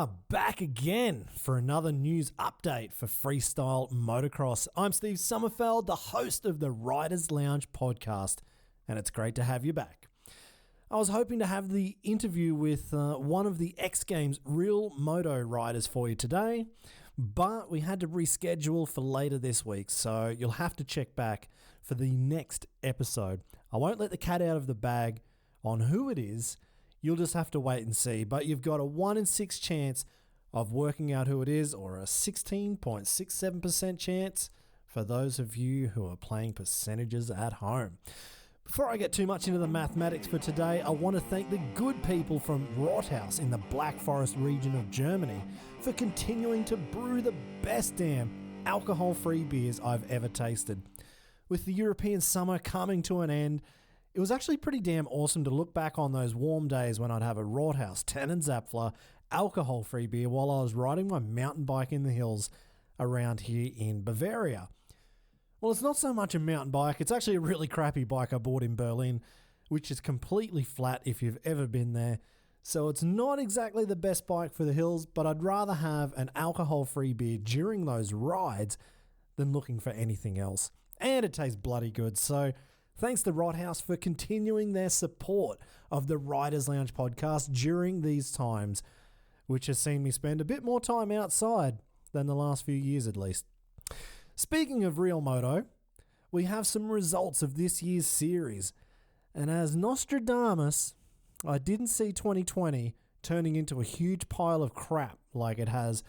are back again for another news update for Freestyle Motocross. I'm Steve Sommerfeld, the host of the Riders Lounge podcast, and it's great to have you back. I was hoping to have the interview with one of the X Games Real Moto riders for you today, but we had to reschedule for later this week, so you'll have to check back for the next episode. I won't let the cat out of the bag on who it is. You'll just have to wait and see, but you've got a 1 in 6 chance of working out who it is, or a 16.67% chance for those of you who are playing percentages at home. Before I get too much into the mathematics for today, I want to thank the good people from Rothaus in the Black Forest region of Germany for continuing to brew the best damn alcohol-free beers I've ever tasted. With the European summer coming to an end, it was actually pretty damn awesome to look back on those warm days when I'd have a Rothaus Tannenzaepfle alcohol-free beer while I was riding my mountain bike in the hills around here in Bavaria. Well, it's not so much a mountain bike, it's actually a really crappy bike I bought in Berlin, which is completely flat if you've ever been there. So it's not exactly the best bike for the hills, but I'd rather have an alcohol-free beer during those rides than looking for anything else. And it tastes bloody good, so thanks to Rothaus for continuing their support of the Riders Lounge podcast during these times, which has seen me spend a bit more time outside than the last few years at least. Speaking of Real Moto, we have some results of this year's series, and as Nostradamus, I didn't see 2020 turning into a huge pile of crap like it has,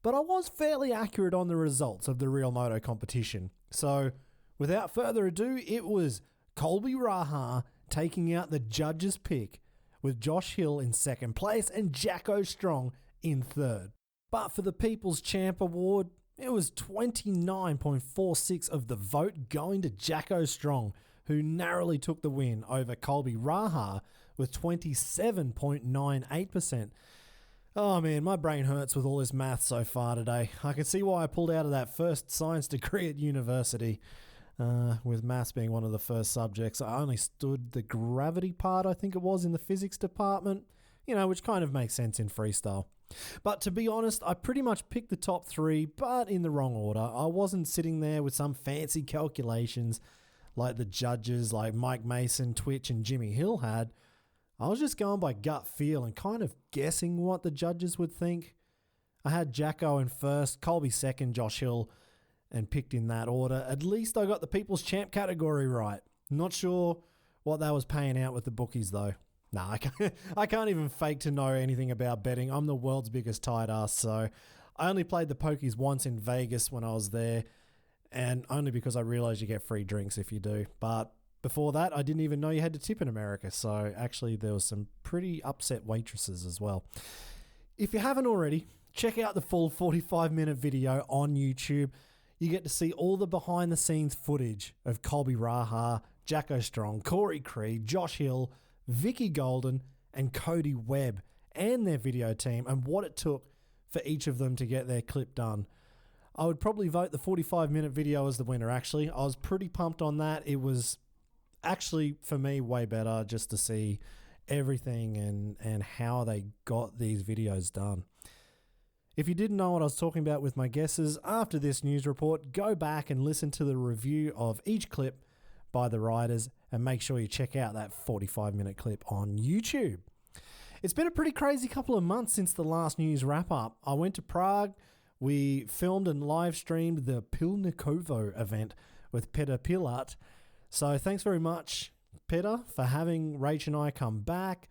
but I was fairly accurate on the results of the Real Moto competition. So without further ado, it was Colby Raha taking out the judges' pick, with Josh Hill in second place and Jacko Strong in third. But for the People's Champ Award, it was 29.46 of the vote going to Jacko Strong, who narrowly took the win over Colby Raha with 27.98%. Oh man, my brain hurts with all this math so far today. I can see why I pulled out of that first science degree at university. With maths being one of the first subjects, I only stood the gravity part, I think it was, in the physics department, which kind of makes sense in freestyle. But to be honest, I pretty much picked the top 3, but in the wrong order. I wasn't sitting there with some fancy calculations like the judges like Mike Mason, Twitch, and Jimmy Hill had. I was just going by gut feel and kind of guessing what the judges would think. I had Jacko in first, Colby second, Josh Hill, and picked in that order. At least I got the People's Champ category right. Not sure what that was paying out with the bookies though. Nah, I can't even fake to know anything about betting. I'm the world's biggest tight ass, so I only played the pokies once in Vegas when I was there, and only because I realized you get free drinks if you do. But before that, I didn't even know you had to tip in America, so actually there was some pretty upset waitresses as well. If you haven't already, check out the full 45-minute video on YouTube. You get to see all the behind-the-scenes footage of Colby Raha, Jacko Strong, Corey Creed, Josh Hill, Vicky Golden, and Cody Webb, and their video team, and what it took for each of them to get their clip done. I would probably vote the 45-minute video as the winner, actually. I was pretty pumped on that. It was actually, for me, way better just to see everything and how they got these videos done. If you didn't know what I was talking about with my guesses, after this news report, go back and listen to the review of each clip by the riders and make sure you check out that 45-minute clip on YouTube. It's been a pretty crazy couple of months since the last news wrap-up. I went to Prague. We filmed and live streamed the Pilnikovo event with Peter Pilat. So thanks very much, Peter, for having Rach and I come back.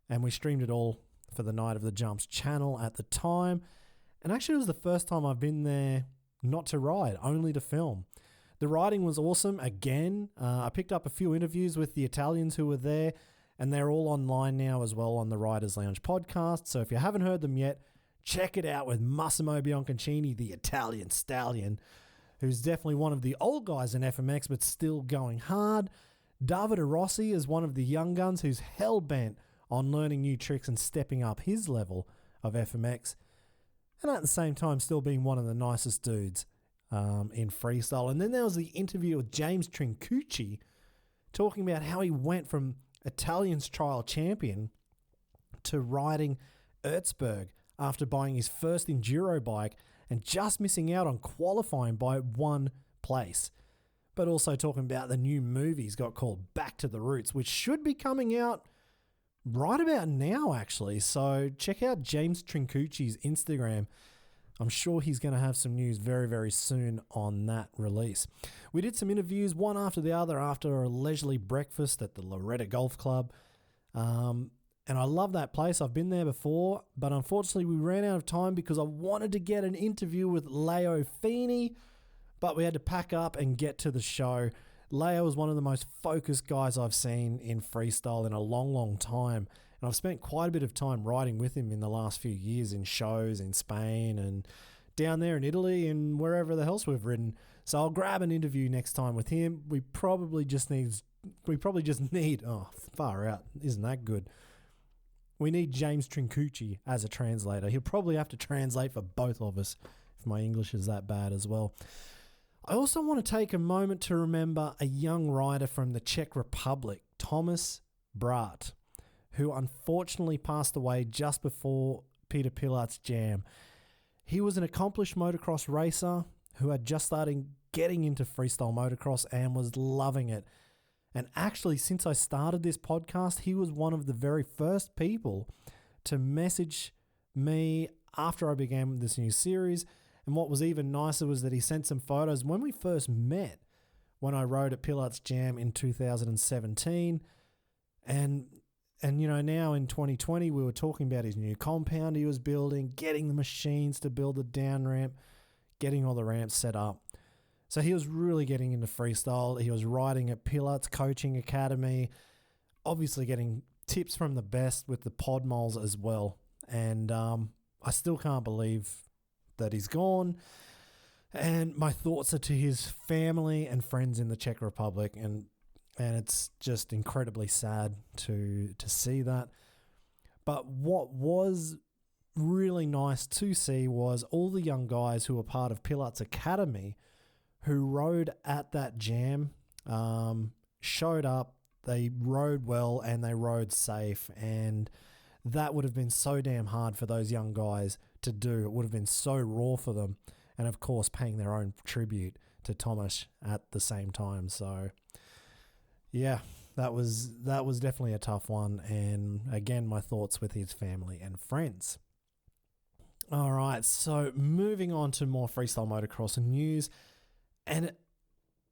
And we streamed it all for the Night of the Jumps channel at the time. And actually it was the first time I've been there not to ride, only to film. The riding was awesome again. I picked up a few interviews with the Italians who were there, and they're all online now as well on the Riders Lounge podcast. So if you haven't heard them yet, check it out with Massimo Bianconcini, the Italian stallion, who's definitely one of the old guys in FMX, but still going hard. Davide Rossi is one of the young guns who's hell-bent on learning new tricks and stepping up his level of FMX, and at the same time still being one of the nicest dudes in freestyle. And then there was the interview with James Trincucci talking about how he went from Italian's trial champion to riding Erzberg after buying his first enduro bike and just missing out on qualifying by 1 place. But also talking about the new movie he's got called Back to the Roots, which should be coming out right about now, actually. So check out James Trincucci's Instagram. I'm sure he's going to have some news very, very soon on that release. We did some interviews, one after the other, after a leisurely breakfast at the Loretta Golf Club. And I love that place. I've been there before, but unfortunately we ran out of time because I wanted to get an interview with Leo Feeney, but we had to pack up and get to the show. Leo is one of the most focused guys I've seen in freestyle in a long, long time. And I've spent quite a bit of time riding with him in the last few years in shows in Spain and down there in Italy and wherever the else we've ridden. So I'll grab an interview next time with him. We probably just need, oh, far out. Isn't that good? We need James Trincucci as a translator. He'll probably have to translate for both of us if my English is that bad as well. I also want to take a moment to remember a young rider from the Czech Republic, Tomas Brat, who unfortunately passed away just before Peter Pilart's jam. He was an accomplished motocross racer who had just started getting into freestyle motocross and was loving it. And actually, since I started this podcast, he was one of the very first people to message me after I began this new series. And what was even nicer was that he sent some photos when we first met, when I rode at Pilart's Jam in 2017. And you know, now in 2020, we were talking about his new compound he was building, getting the machines to build the down ramp, getting all the ramps set up. So he was really getting into freestyle. He was riding at Pilart's Coaching Academy, obviously getting tips from the best with the pod moles as well. And I still can't believe that he's gone. And my thoughts are to his family and friends in the Czech Republic. And it's just incredibly sad to see that. But what was really nice to see was all the young guys who were part of Pilart's Academy who rode at that jam, showed up, they rode well and they rode safe. And that would have been so damn hard for those young guys to do. It would have been so raw for them. And of course, paying their own tribute to Tomas at the same time. So yeah, that was definitely a tough one. And again, my thoughts with his family and friends. All right, so moving on to more freestyle motocross news. And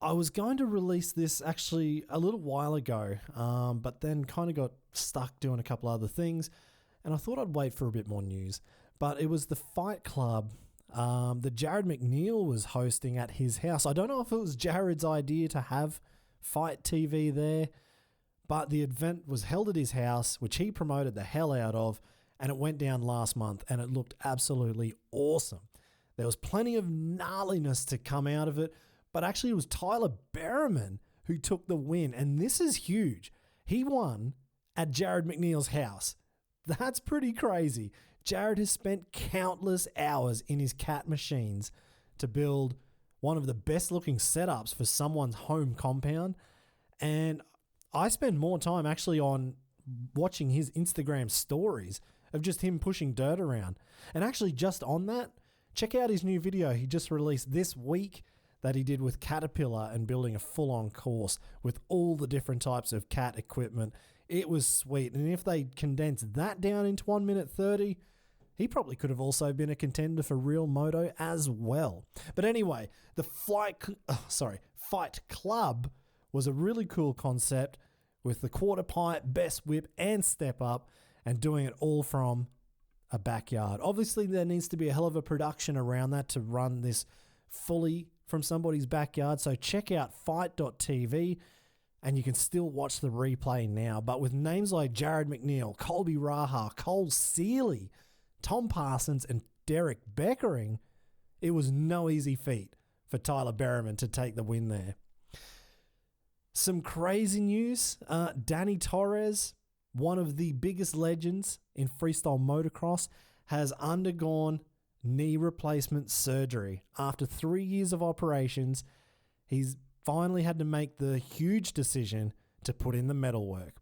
I was going to release this actually a little while ago, but then kind of got stuck doing a couple other things. And I thought I'd wait for a bit more news. But it was the Fight Club that Jared McNeil was hosting at his house. I don't know if it was Jared's idea to have Fight TV there, but the event was held at his house, which he promoted the hell out of, and it went down last month, and it looked absolutely awesome. There was plenty of gnarliness to come out of it, but actually it was Tyler Berriman who took the win, and this is huge. He won at Jared McNeil's house. That's pretty crazy. Jared has spent countless hours in his cat machines to build one of the best looking setups for someone's home compound. And I spend more time actually on watching his Instagram stories of just him pushing dirt around. And actually just on that, check out his new video he just released this week that he did with Caterpillar and building a full-on course with all the different types of cat equipment. It was sweet. And if they condensed that down into 1 minute 30, he probably could have also been a contender for Real Moto as well. But anyway, the Fight Club was a really cool concept with the quarter pipe, best whip, and step up, and doing it all from a backyard. Obviously, there needs to be a hell of a production around that to run this fully from somebody's backyard. So check out fight.tv, and you can still watch the replay now. But with names like Jared McNeil, Colby Raha, Cole Seeley, Tom Parsons, and Derek Beckering, it was no easy feat for Tyler Berriman to take the win there. Some crazy news. Danny Torres, one of the biggest legends in freestyle motocross, has undergone knee replacement surgery. After 3 years of operations, he's finally had to make the huge decision to put in the metal work.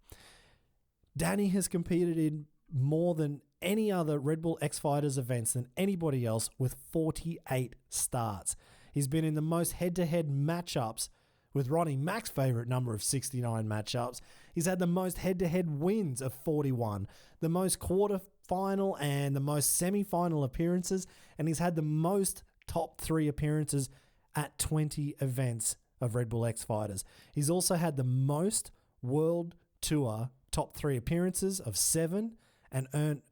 Danny has competed in more than any other Red Bull X Fighters events than anybody else with 48 starts. He's been in the most head-to-head matchups with Ronnie Mac's favourite number of 69 matchups. He's had the most head-to-head wins of 41, the most quarter-final and the most semi-final appearances, and he's had the most top 3 appearances at 20 events of Red Bull X Fighters. He's also had the most World Tour top 3 appearances of 7 and earned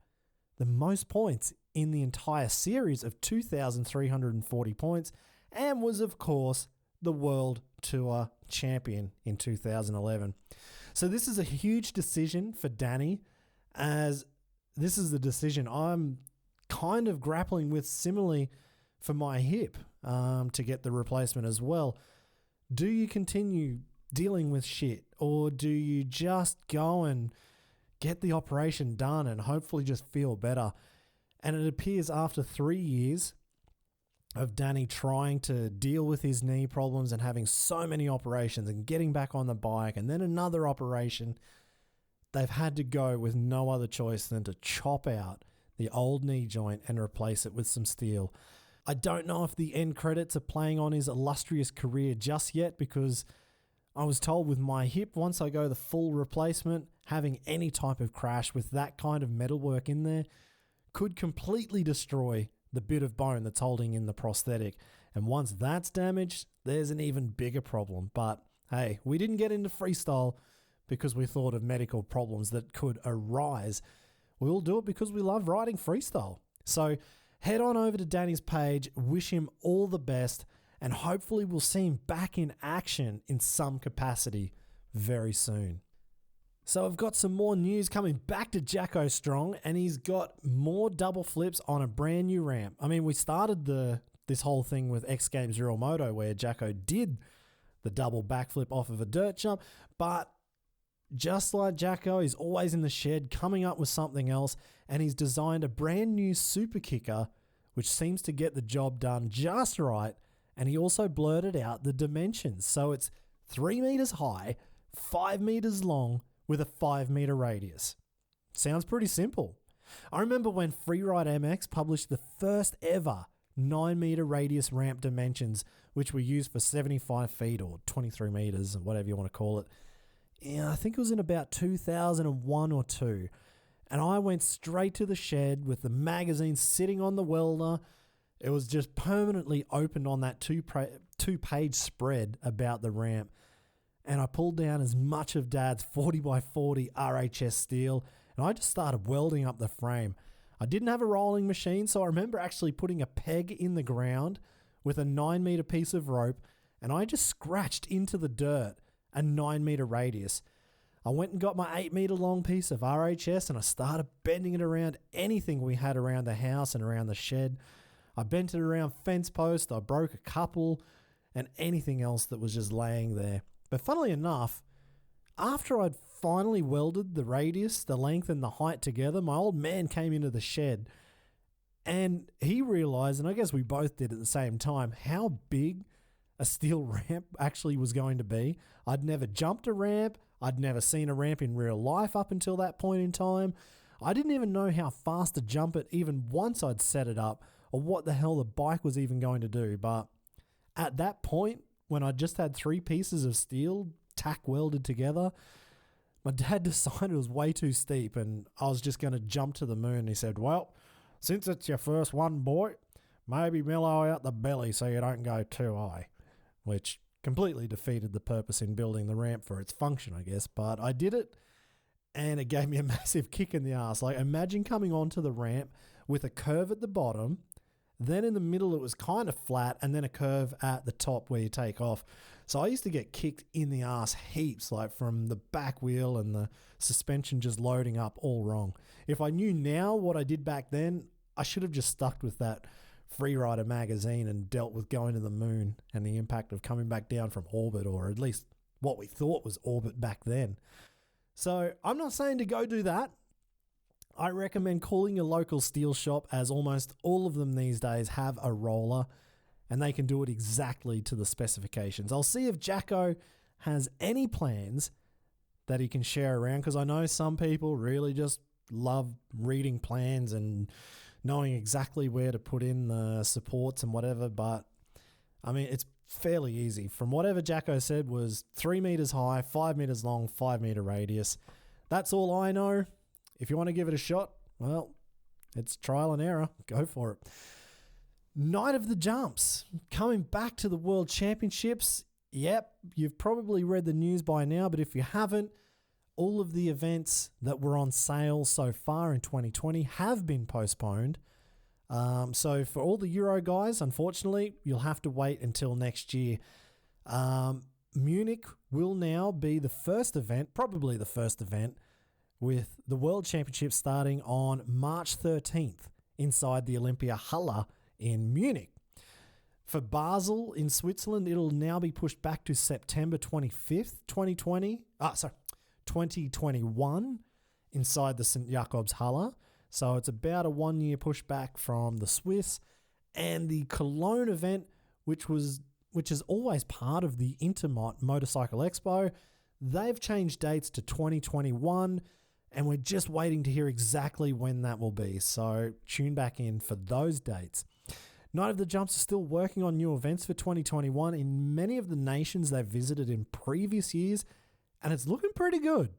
the most points in the entire series of 2,340 points, and was, of course, the World Tour champion in 2011. So this is a huge decision for Danny, as this is the decision I'm kind of grappling with similarly for my hip to get the replacement as well. Do you continue dealing with shit, or do you just go and get the operation done and hopefully just feel better? And it appears after 3 years of Danny trying to deal with his knee problems and having so many operations and getting back on the bike and then another operation, they've had to go with no other choice than to chop out the old knee joint and replace it with some steel. I don't know if the end credits are playing on his illustrious career just yet, because I was told with my hip, once I go the full replacement, having any type of crash with that kind of metalwork in there could completely destroy the bit of bone that's holding in the prosthetic. And once that's damaged, there's an even bigger problem. But hey, we didn't get into freestyle because we thought of medical problems that could arise. We'll do it because we love riding freestyle. So head on over to Danny's page, wish him all the best, and hopefully we'll see him back in action in some capacity very soon. So I've got some more news coming back to Jacko Strong, and he's got more double flips on a brand new ramp. I mean, we started this whole thing with X Games Real Moto where Jacko did the double backflip off of a dirt jump, but just like Jacko, he's always in the shed coming up with something else, and he's designed a brand new super kicker which seems to get the job done just right, and he also blurted out the dimensions. So it's 3 meters high, 5 meters long, with a 5 meter radius. Sounds pretty simple. I remember when Freeride MX published the first ever 9 meter radius ramp dimensions, which were used for 75 feet or 23 meters, or whatever you want to call it. Yeah, I think it was in about 2001 or 2. And I went straight to the shed with the magazine sitting on the welder. It was just permanently opened on that two-page spread about the ramp. And I pulled down as much of Dad's 40x40 RHS steel, and I just started welding up the frame. I didn't have a rolling machine, so I remember actually putting a peg in the ground with a 9 meter piece of rope, and I just scratched into the dirt a 9 meter radius. I went and got my 8 meter long piece of RHS, and I started bending it around anything we had around the house and around the shed. I bent it around fence posts, I broke a couple, and anything else that was just laying there. But funnily enough, after I'd finally welded the radius, the length, and the height together, my old man came into the shed, and he realized, and I guess we both did at the same time, how big a steel ramp actually was going to be. I'd never jumped a ramp. I'd never seen a ramp in real life up until that point in time. I didn't even know how fast to jump it even once I'd set it up, or what the hell the bike was even going to do. But at that point, when I just had 3 pieces of steel tack welded together, my dad decided it was way too steep and I was just going to jump to the moon. He said, well, since it's your first one, boy, maybe mellow out the belly so you don't go too high, which completely defeated the purpose in building the ramp for its function, I guess. But I did it, and it gave me a massive kick in the ass. Like, imagine coming onto the ramp with a curve at the bottom, then in the middle it was kind of flat, and then a curve at the top where you take off. So I used to get kicked in the ass heaps, like from the back wheel and the suspension just loading up all wrong. If I knew now what I did back then, I should have just stuck with that Freerider magazine and dealt with going to the moon and the impact of coming back down from orbit, or at least what we thought was orbit back then. So I'm not saying to go do that. I recommend calling your local steel shop, as almost all of them these days have a roller and they can do it exactly to the specifications. I'll see if Jacko has any plans that he can share around, because I know some people really just love reading plans and knowing exactly where to put in the supports and whatever, but I mean, it's fairly easy. From whatever Jacko said was 3 meters high, 5 meters long, 5 meter radius. That's all I know. If you want to give it a shot, well, it's trial and error. Go for it. Night of the Jumps. Coming back to the World Championships. Yep, you've probably read the news by now, but if you haven't, all of the events that were on sale so far in 2020 have been postponed. So for all the Euro guys, unfortunately, you'll have to wait until next year. Munich will now be the first event, probably the first event, with the World Championship starting on March 13th inside the Olympia Halle in Munich. For Basel in Switzerland, it'll now be pushed back to September 25th, 2021 inside the St. Jakobs Halle. So it's about a 1 year pushback from the Swiss. And the Cologne event, which is always part of the Intermot Motorcycle Expo, they've changed dates to 2021, and we're just waiting to hear exactly when that will be. So tune back in for those dates. Night of the Jumps is still working on new events for 2021 in many of the nations they've visited in previous years, and it's looking pretty good.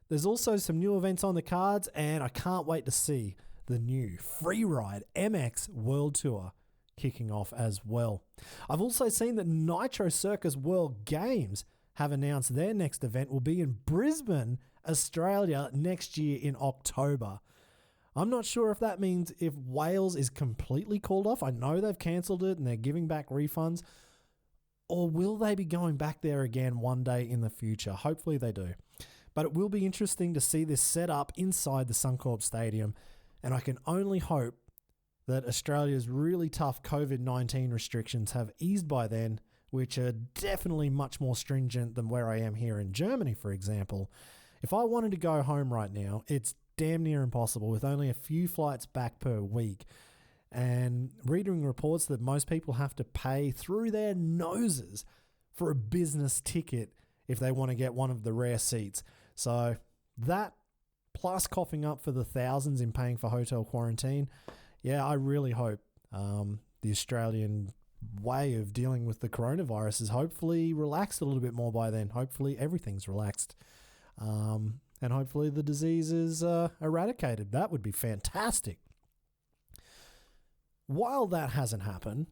There's also some new events on the cards, and I can't wait to see the new Freeride MX World Tour kicking off as well. I've also seen that Nitro Circus World Games have announced their next event will be in Brisbane, Australia next year in October. I'm not sure if that means if Wales is completely called off. I know they've cancelled it and they're giving back refunds. Or will they be going back there again one day in the future? Hopefully they do. But it will be interesting to see this set up inside the Suncorp Stadium. And I can only hope that Australia's really tough COVID-19 restrictions have eased by then, which are definitely much more stringent than where I am here in Germany, for example. If I wanted to go home right now, it's damn near impossible with only a few flights back per week. And reading reports that most people have to pay through their noses for a business ticket if they want to get one of the rare seats. So that, plus coughing up for the thousands in paying for hotel quarantine, yeah, I really hope the Australian way of dealing with the coronavirus is hopefully relaxed a little bit more by then. Hopefully everything's relaxed. And hopefully the disease is eradicated. That would be fantastic. While that hasn't happened,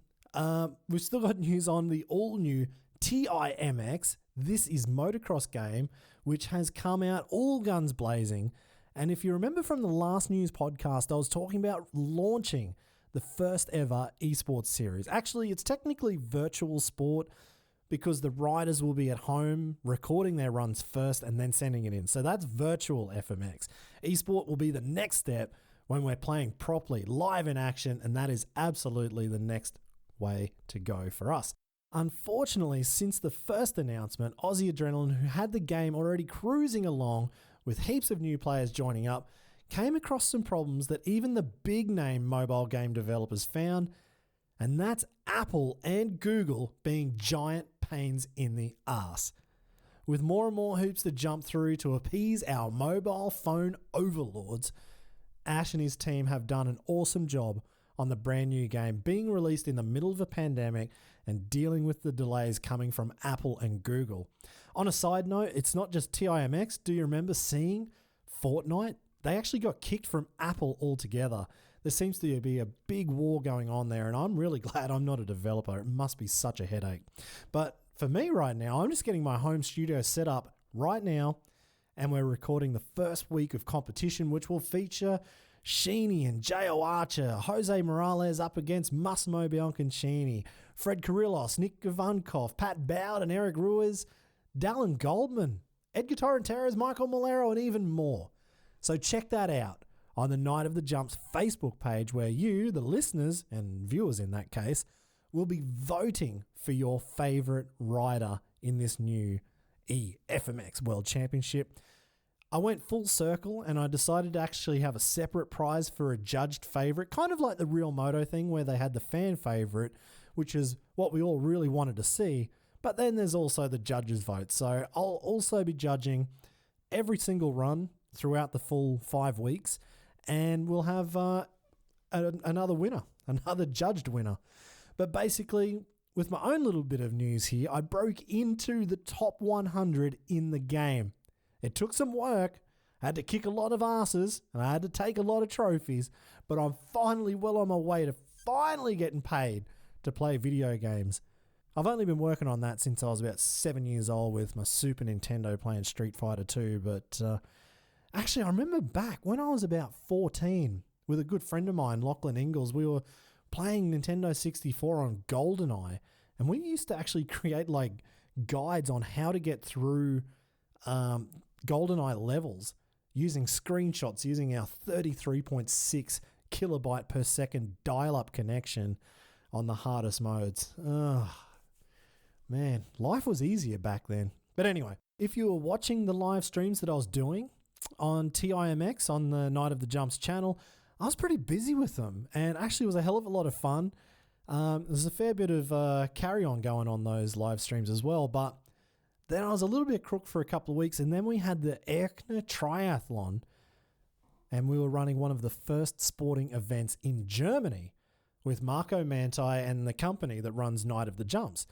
we've still got news on the all-new TIMX. This is Motocross game, which has come out all guns blazing. And if you remember from the last news podcast, I was talking about launching the first ever esports series. Actually, it's technically virtual sport because the riders will be at home recording their runs first and then sending it in. So that's virtual FMX. Esport will be the next step when we're playing properly, live in action, and that is absolutely the next way to go for us. Unfortunately, since the first announcement, Aussie Adrenaline, who had the game already cruising along with heaps of new players joining up, came across some problems that even the big name mobile game developers found, and that's Apple and Google being giant pains in the ass. With more and more hoops to jump through to appease our mobile phone overlords, Ash and his team have done an awesome job on the brand new game being released in the middle of a pandemic and dealing with the delays coming from Apple and Google. On a side note, it's not just TIMX. Do you remember seeing Fortnite? They actually got kicked from Apple altogether. There seems to be a big war going on there, and I'm really glad I'm not a developer. It must be such a headache. But for me right now, I'm just getting my home studio set up right now, and we're recording the first week of competition, which will feature Sheeny and J.O. Archer, Jose Morales up against Massimo Bianconchini, Fred Carrillos, Nick Gavankov, Pat Bowden, Eric Ruiz, Dallin Goldman, Edgar Torrenteras, Michael Malero, and even more. So check that out on the Night of the Jumps Facebook page, where you, the listeners and viewers in that case, will be voting for your favorite rider in this new FMX World Championship. I went full circle and I decided to actually have a separate prize for a judged favorite, kind of like the Real Moto thing where they had the fan favorite, which is what we all really wanted to see. But then there's also the judges' vote. So I'll also be judging every single run throughout the full 5 weeks, and we'll have another winner, another judged winner. But basically, with my own little bit of news here, I broke into the top 100 in the game. It took some work. I had to kick a lot of asses, and I had to take a lot of trophies, but I'm finally well on my way to finally getting paid to play video games. I've only been working on that since I was about 7 years old with my Super Nintendo playing Street Fighter 2, but actually I remember back when I was about 14 with a good friend of mine, Lachlan Ingalls, we were playing Nintendo 64 on GoldenEye, and we used to actually create like guides on how to get through GoldenEye levels using screenshots, using our 33.6 kilobyte per second dial-up connection on the hardest modes. Man, life was easier back then. But anyway, if you were watching the live streams that I was doing on TIMX on the Night of the Jumps channel, I was pretty busy with them, and actually it was a hell of a lot of fun. There's a fair bit of carry-on going on those live streams as well, but then I was a little bit crook for a couple of weeks, and then we had the Erkner Triathlon, and we were running one of the first sporting events in Germany with Marco Manti and the company that runs Night of the Jumps.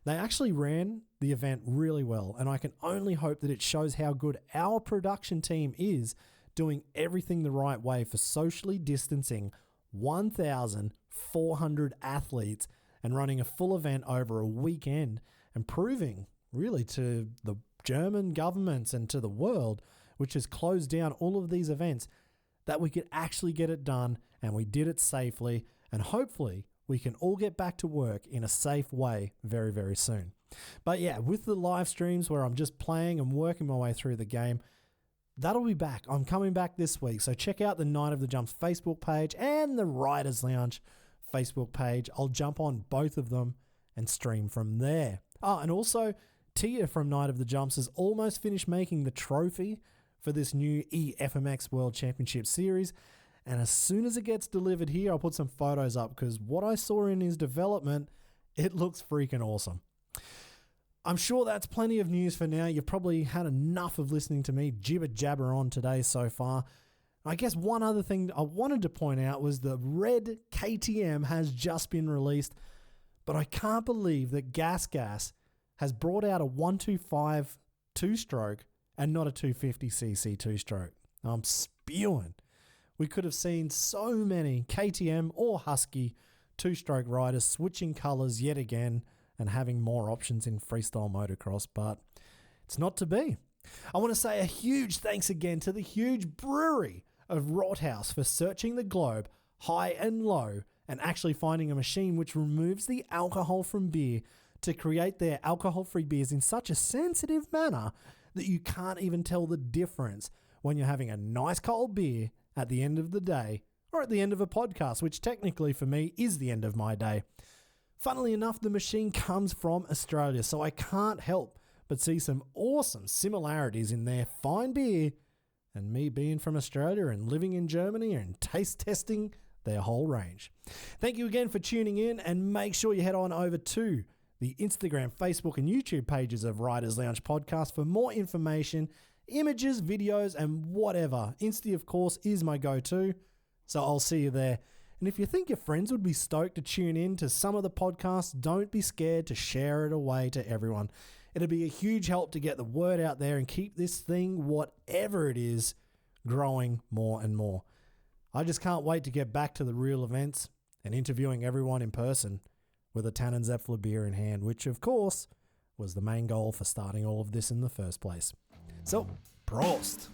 They actually ran the event really well, and I can only hope that it shows how good our production team is doing everything the right way for socially distancing 1,400 athletes and running a full event over a weekend and proving really to the German governments and to the world, which has closed down all of these events, that we could actually get it done, and we did it safely, and hopefully we can all get back to work in a safe way very, very soon. But yeah, with the live streams where I'm just playing and working my way through the game, that'll be back. I'm coming back this week, so check out the Night of the Jumps Facebook page and the Riders Lounge Facebook page. I'll jump on both of them and stream from there. And also, Tia from Night of the Jumps has almost finished making the trophy for this new EFMX World Championship Series, and as soon as it gets delivered here, I'll put some photos up, because what I saw in his development, it looks freaking awesome. I'm sure that's plenty of news for now. You've probably had enough of listening to me jibber jabber on today so far. I guess one other thing I wanted to point out was the red KTM has just been released, but I can't believe that Gas has brought out a 125 two-stroke and not a 250cc two-stroke. I'm spewing. We could have seen so many KTM or Husky two-stroke riders switching colours yet again and having more options in freestyle motocross, but it's not to be. I want to say a huge thanks again to the huge brewery of Rothaus for searching the globe high and low and actually finding a machine which removes the alcohol from beer to create their alcohol-free beers in such a sensitive manner that you can't even tell the difference when you're having a nice cold beer at the end of the day or at the end of a podcast, which technically for me is the end of my day. Funnily enough, the machine comes from Australia, so I can't help but see some awesome similarities in their fine beer and me being from Australia and living in Germany and taste testing their whole range. Thank you again for tuning in, and make sure you head on over to the Instagram, Facebook, and YouTube pages of Riders Lounge Podcast for more information, images, videos, and whatever. Insta, of course, is my go-to, so I'll see you there. And if you think your friends would be stoked to tune in to some of the podcasts, don't be scared to share it away to everyone. It'll be a huge help to get the word out there and keep this thing, whatever it is, growing more and more. I just can't wait to get back to the real events and interviewing everyone in person with a Tannenzaepfle beer in hand, which, of course, was the main goal for starting all of this in the first place. So, Prost!